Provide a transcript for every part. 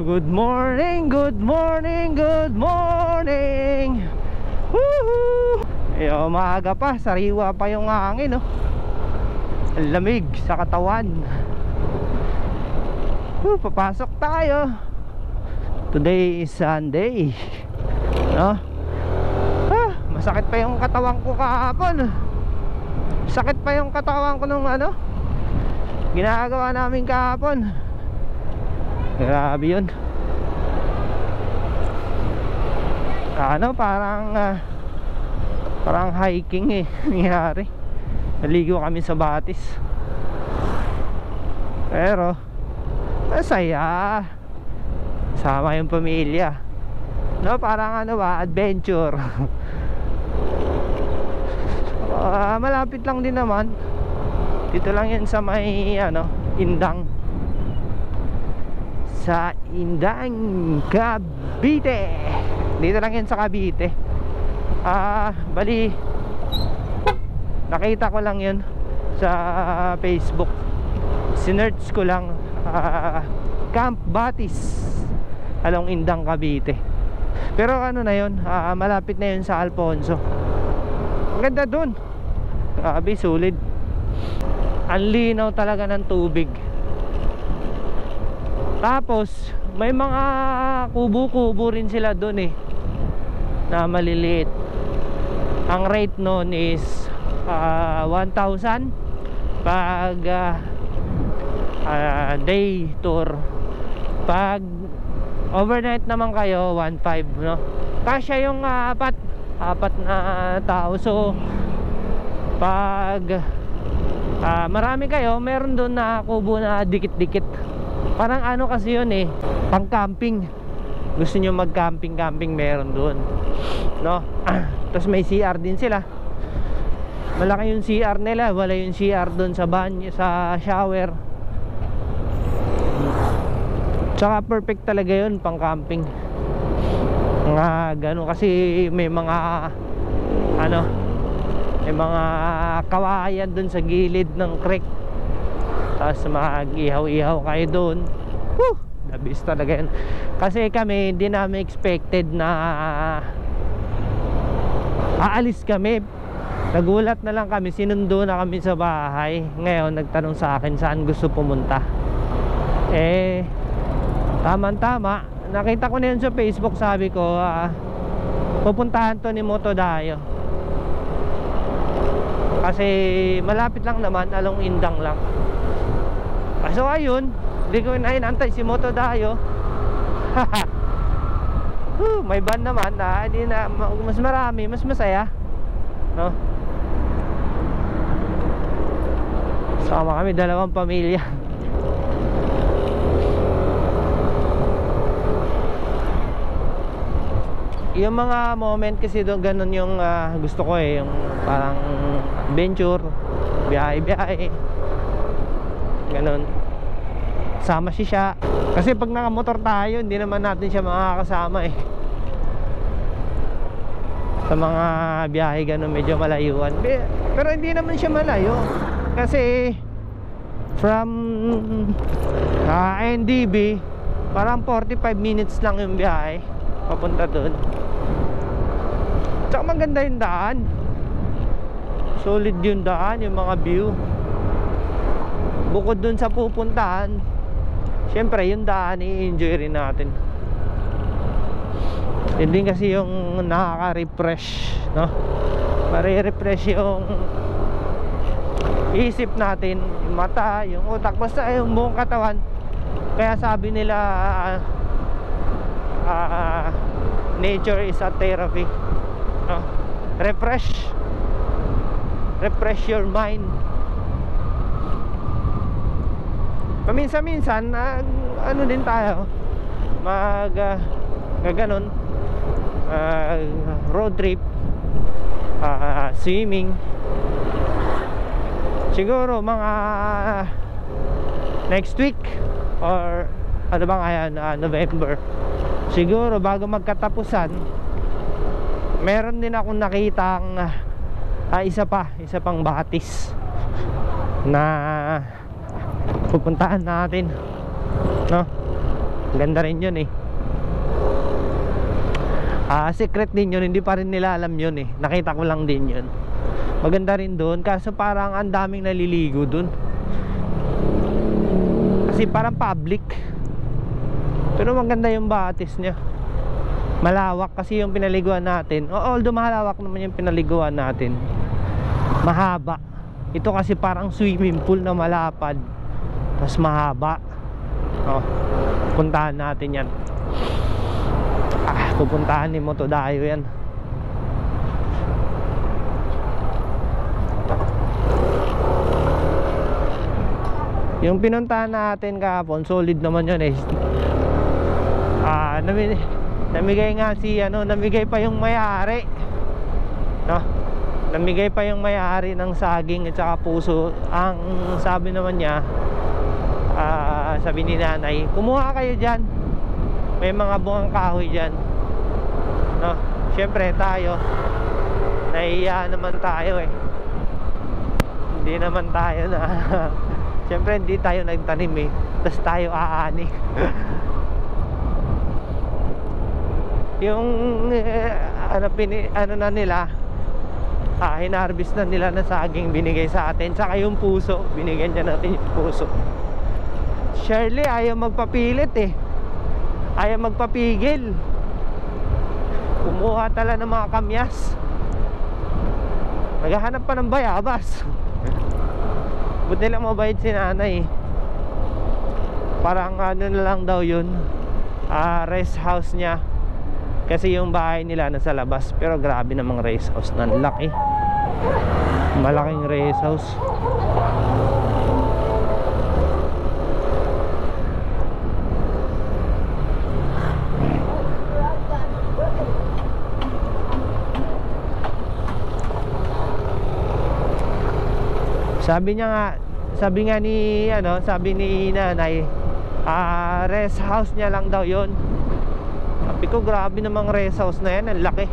Good morning, good morning, good morning. Woohoo! Umaga pa, sariwa pa yung hangin, no? Ang lamig sa katawan. Papasok tayo. Today is Sunday, no? Masakit pa yung katawan ko kahapon. Sakit pa yung katawan ko nung ginagawa namin kahapon. Grabe yun. Parang hiking nangyari. Naligo kami sa Batis. Pero masaya. Sama yung pamilya, no? Parang adventure. Malapit lang din naman. Dito lang yan sa may Indang. Sa Indang, Cavite. Dito lang yan sa Cavite. Bali, nakita ko lang yun sa Facebook. Sinearch ko lang Camp Batis along Indang, Cavite. Pero na yun, malapit na yun sa Alfonso. Ang ganda dun. Grabe, sulit. Ang linaw talaga ng tubig. Tapos may mga kubo-kubo rin sila dun na maliliit. Ang rate nun is 1,000 pag day tour. Pag overnight naman kayo 1,500, no? Kasya yung apat na tao. So pag marami kayo, meron doon na kubo na dikit-dikit. Parang kasi yun pang camping. Gusto nyo mag-camping, meron doon, no? Tapos may CR din sila. Malaki yung CR nila. Wala yung CR doon sa banyo, sa shower. Tsaka perfect talaga yun pang camping. Gano'n kasi may mga may mga kawayan doon sa gilid ng creek. Tapos mag-ihaw-ihaw kayo doon. The best talaga yun. Kasi kami hindi namin expected na aalis kami. Nagulat na lang kami. Sinundo na kami sa bahay. Ngayon nagtanong sa akin saan gusto pumunta. Tama-tama, nakita ko na yun sa Facebook. Sabi ko pupuntahan to ni Motodayo. Kasi malapit lang naman, along Indang lang. So ayun, hindi ko inaantay si Motodayo. May van naman na hindi na mas marami, mas masaya, no? Sama kami, dalawang pamilya. Yung mga moment kasi doon, ganun yung gusto ko yung parang adventure, biyahe-biyahe, ganun. Sama siya. Kasi pag nakamotor tayo, hindi naman natin siya makakasama sa mga biyahe ganun, medyo malayuan. Pero hindi naman siya malayo. Kasi from NDB, parang 45 minutes lang yung biyahe papunta doon. Tsaka maganda yung daan. Solid yung daan, yung mga view. Bukod dun sa pupuntahan, syempre yung daan i-enjoy rin natin. Yun din kasi yung nakaka-refresh, no? Mare-refresh yung isip natin, yung mata, yung utak, basta yung buong katawan. Kaya sabi nila nature is a therapy, no? Refresh your mind. Paminsan-minsan din tayo gaganon, road trip, swimming. Siguro mga next week or November. Siguro bago magkatapusan, meron din akong nakitang isa pang Batis na pupuntahan natin, no? Ganda rin yun eh. Secret din yun, hindi pa rin nila alam yun eh. Nakita ko lang din yun. Maganda rin doon, kaso parang ang daming naliligo doon. Kasi parang public. Pero maganda yung batis niya. Malawak kasi yung pinaliguan natin. Although malawak naman yung pinaliguan natin, mahaba. Ito kasi parang swimming pool na malapad, mas mahaba. Puntahan natin yan. Pupuntahan ni Motodayo yan. Yung pinuntahan natin kahapon, solid naman yun eh. Namigay nga si namigay pa yung may-ari, no? Namigay pa yung may-ari ng saging at saka puso. Ang sabi naman niya, sabi ni nanay, kumuha kayo dyan, may mga bungang kahoy dyan, no? Siyempre tayo, nahiya naman tayo eh. Hindi naman tayo na siyempre hindi tayo nagtanim eh, tapos tayo aani. Yung ano na nila, hinarvest na nila na saging, binigay sa atin. Saka yung puso, binigyan niya natin yung puso. Shirley ayaw magpapilit eh, ayaw magpapigil. Kumuha tala ng mga kamyas, naghahanap pa ng bayabas. Buti lang mabait si nanay. Parang ano na lang daw yun, rest house niya. Kasi yung bahay nila nasa labas. Pero grabe namang rest house na laki. Malaking rest house. Sabi nga ni sabi ni nanay, rest house niya lang daw yon. Sabi ko, grabe namang rest house na yan, ang laki.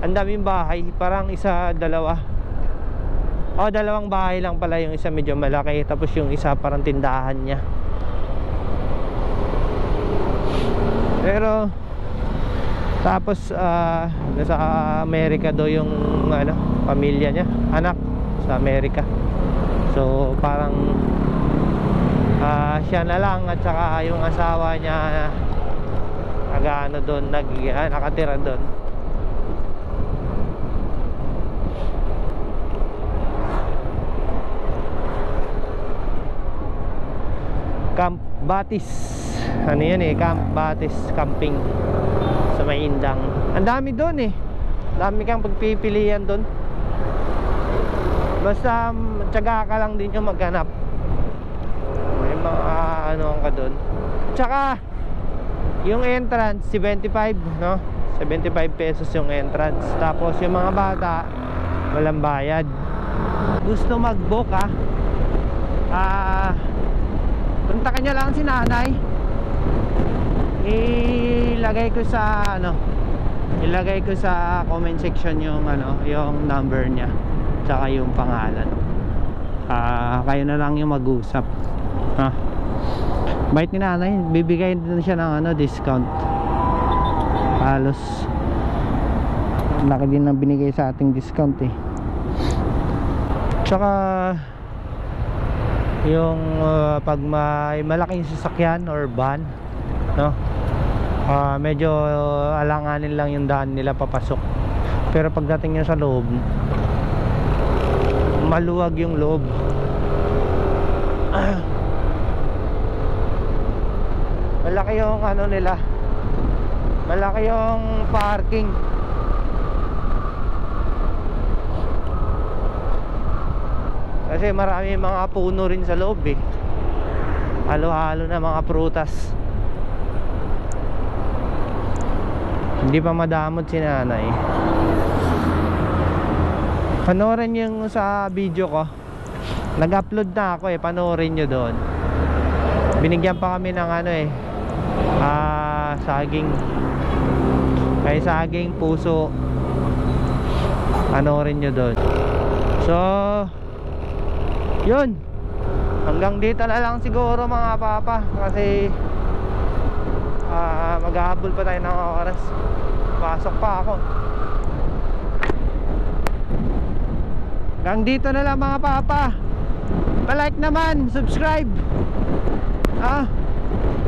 Ang daming bahay, parang isa, dalawa. Dalawang bahay lang pala, yung isa medyo malaki, tapos yung isa parang tindahan niya. Pero tapos nasa Amerika do yung pamilya niya, anak sa Amerika. So parang siya na lang at saka yung asawa niya doon, nakatira doon. Camp Batis, ano yan eh, Camp Batis Camping sa Maindang. Ang dami doon eh, dami kang pagpipilian doon. Basta tiyaga ka lang din yung maghanap. May mga ka doon. Tsaka yung entrance 75, no? 75 pesos yung entrance. Tapos yung mga bata walang bayad. Gusto mag-book punta ka niya lang si nanay. Ilagay ko sa comment section yung yung number niya tsaka yung pangalan. Kayo na lang yung mag-usap. Bait ni nanay, bibigay din siya ng discount. Halos laki din ang binigay sa ating discount eh. Tsaka yung pag may malaking sasakyan or van, no? Medyo alanganin lang yung daan nila papasok. Pero pagdating nyo sa loob, maluwag yung loob. Malaki yung nila, malaki yung parking. Kasi marami mga puno rin sa loob eh. Halo-halo na mga prutas. Hindi pa madamot si nanay. Panoorin yung sa video ko, nag-upload na ako eh, panoorin nyo doon. Binigyan pa kami ng saging. May saging, puso. Panoorin nyo doon. So yun, hanggang dito na lang siguro mga papa. Kasi Maghahabol pa tayo ng oras. Pasok pa ako. Hanggang dito na lang mga papa. Pa-like naman, subscribe.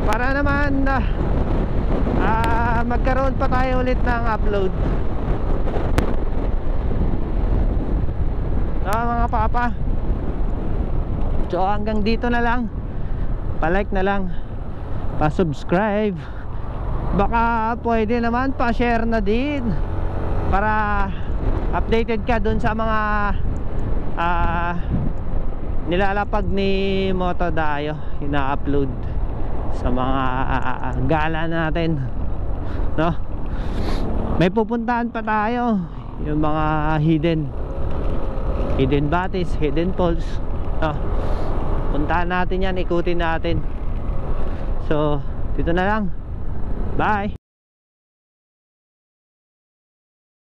Para naman magkaroon pa tayo ulit ng upload. Mga papa. So hanggang dito na lang. Pa-like na lang, pa-subscribe. Baka pwede naman pa-share na din para updated ka dun sa mga nilalapag ni Moto Dayo, ina-upload sa mga gala natin, no? May pupuntahan pa tayo, yung mga hidden bodies, hidden falls, no? Puntahan natin yan, ikutin natin. So dito na lang. Bye.